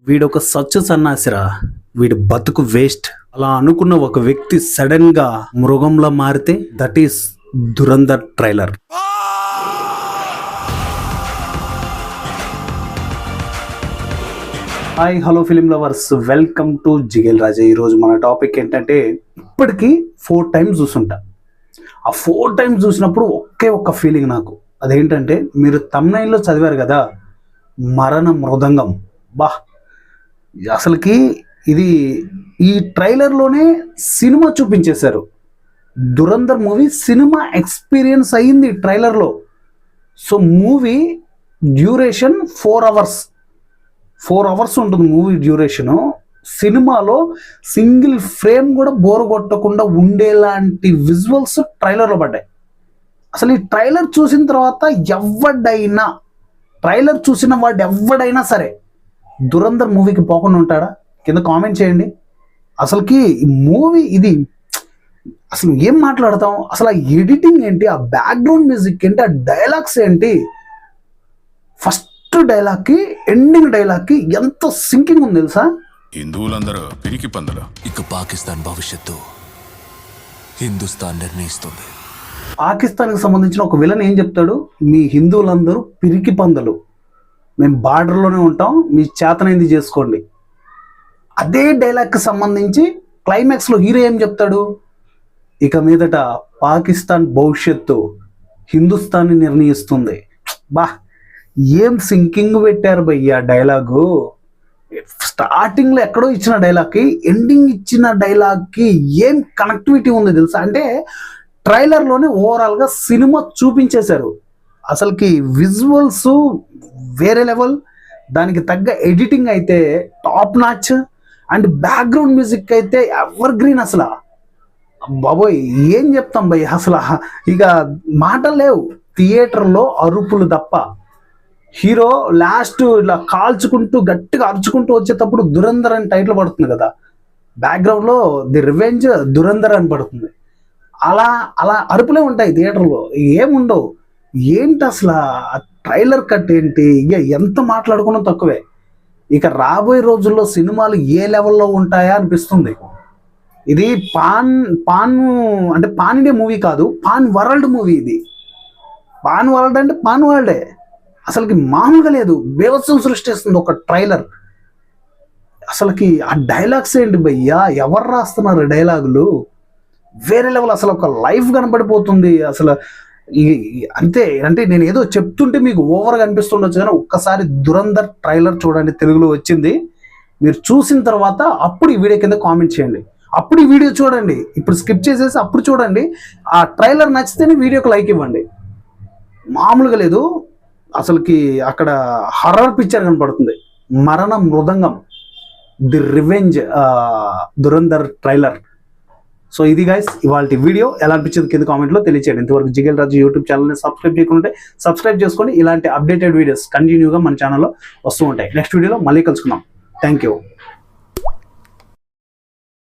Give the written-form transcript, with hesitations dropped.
వీడొక సచ్చు సన్నాసిరా, వీడి బతుకు వేస్ట్ అలా అనుకున్న ఒక వ్యక్తి సడన్ గా మృగంలా మారితే that is Dhurandhar trailer. Hi hello film lovers, welcome to Jigel Raja. ఈరోజు మన టాపిక్ ఏంటంటే, ఇప్పటికీ 4 times చూసుంటా. ఆ 4 times చూసినప్పుడు ఒకే ఒక్క ఫీలింగ్ నాకు. అదేంటంటే, మీరు తమ్నైల్లో చదివారు కదా, మరణ మృదంగం. బా, అసలుకి ఇది ఈ ట్రైలర్లోనే సినిమా చూపించేశారు. దురంధర్ మూవీ సినిమా ఎక్స్పీరియన్స్ అయ్యింది ట్రైలర్లో. So movie duration 4 hours. 4 hours ఉంటుంది మూవీ డ్యూరేషను. సినిమాలో సింగిల్ ఫ్రేమ్ కూడా బోర్ కొట్టకుండా ఉండేలాంటి విజువల్స్ ట్రైలర్లో పడ్డాయి. అసలు ఈ ట్రైలర్ చూసిన తర్వాత ట్రైలర్ చూసిన వాడు ఎవడైనా సరే దురంధర్ మూవీకి పోకుండా ఉంటాడా? కింద కామెంట్ చేయండి. అసలుకి ఈ మూవీ ఇది అసలు ఏం మాట్లాడతాం, అసలు ఆ ఎడిటింగ్ ఏంటి, ఆ బ్యాక్గ్రౌండ్ మ్యూజిక్ ఏంటి, ఆ డైలాగ్స్ ఏంటి, ఫస్ట్ డైలాగ్కి ఎండింగ్ డైలాగ్కి ఎంత సింకింగ్ ఉంది తెలుసా? హిందువులందరూ పిరికి పందలు. ఇక పాకిస్తాన్ భవిష్యత్తు హిందుస్థాన్ నిర్ణయిస్తుంది. పాకిస్తాన్కి సంబంధించిన ఒక విలన్ ఏం చెప్తాడు, మీ హిందువులందరూ పిరికి పందలు, మేము బార్డర్లోనే ఉంటాం, మీ చేతనైంది చేసుకోండి. అదే డైలాగ్కి సంబంధించి క్లైమాక్స్లో హీరో ఏం చెప్తాడు, ఇక మీదట పాకిస్తాన్ భవిష్యత్తు హిందుస్థాన్ని నిర్ణయిస్తుంది. బా, ఏం సింకింగ్ పెట్టారు భయ్యా డైలాగు. స్టార్టింగ్లో ఎక్కడో ఇచ్చిన డైలాగ్కి ఎండింగ్ ఇచ్చిన డైలాగ్కి ఏం కనెక్టివిటీ ఉంది తెలుసా? అంటే ట్రైలర్లోనే ఓవరాల్గా సినిమా చూపించేశారు. అసలుకి విజువల్స్ వేరే లెవెల్, దానికి తగ్గ ఎడిటింగ్ అయితే top notch, and background music అయితే ఎవర్ గ్రీన్. అసలు బాబోయ్ ఏం చెప్తాం భయ్, అసలు ఇక మాటలు లేవు. థియేటర్లో అరుపులు తప్ప. హీరో లాస్ట్ ఇలా కాల్చుకుంటూ గట్టిగా అరుచుకుంటూ వచ్చేటప్పుడు దురంధర్ అని టైటిల్ పడుతుంది కదా, బ్యాక్గ్రౌండ్లో ది రివెంజ్ దురంధర్ అని పడుతుంది. అలా అలా అరుపులే ఉంటాయి థియేటర్లో, ఏముండవు. ఏంటి అసలు ట్రైలర్ కట్ ఏంటి, ఇక ఎంత మాట్లాడుకున్నా తక్కువే. ఇక రాబోయే రోజుల్లో సినిమాలు ఏ లెవెల్లో ఉంటాయా అనిపిస్తుంది. ఇది పాన్ అంటే పాన్ ఇండియా మూవీ కాదు, పాన్ వరల్డ్ మూవీ. ఇది పాన్ వరల్డ్ అంటే పాన్ వరల్డే. అసలుకి మామూలుగా లేదు, బేవత్సం సృష్టిస్తుంది ఒక ట్రైలర్. అసలుకి ఆ డైలాగ్స్ ఏంటి భయ్యా, ఎవరు రాస్తున్నారు డైలాగులు, వేరే లెవెల్. అసలు ఒక లైఫ్ కనపడిపోతుంది అసలు. అంతే, అంటే నేను ఏదో చెప్తుంటే మీకు ఓవర్గా అనిపిస్తుండొచ్చు, కానీ ఒక్కసారి దురంధర్ ట్రైలర్ చూడండి, తెలుగులో వచ్చింది. మీరు చూసిన తర్వాత అప్పుడు ఈ వీడియో కింద కామెంట్ చేయండి. అప్పుడు ఈ వీడియో చూడండి, ఇప్పుడు స్కిప్ చేసేసి అప్పుడు చూడండి. ఆ ట్రైలర్ నచ్చితేనే వీడియోకి లైక్ ఇవ్వండి. మామూలుగా లేదు అసలుకి. అక్కడ హర్రర్ పిక్చర్ కనపడుతుంది, మరణ మృదంగం, the revenge Dhurandhar trailer. So ఇది గైస్ ఇవాళ వీడియో. ఎలా అనిపించింది కింద కామెంట్లో తెలియచేయండి. ఇంతవరకు జిగేల్ రాజు యూట్యూబ్ ఛానల్ని సబ్స్క్రైబ్ చేయకుంటే సబ్స్క్రైబ్ చేసుకొని ఇలాంటి అప్డేటెడ్ వీడియోస్ కంటిన్యూగా మన ఛానల్లో వస్తూ ఉంటాయి. నెక్స్ట్ వీడియోలో మళ్ళీ కలుసుకుందాం. Thank you.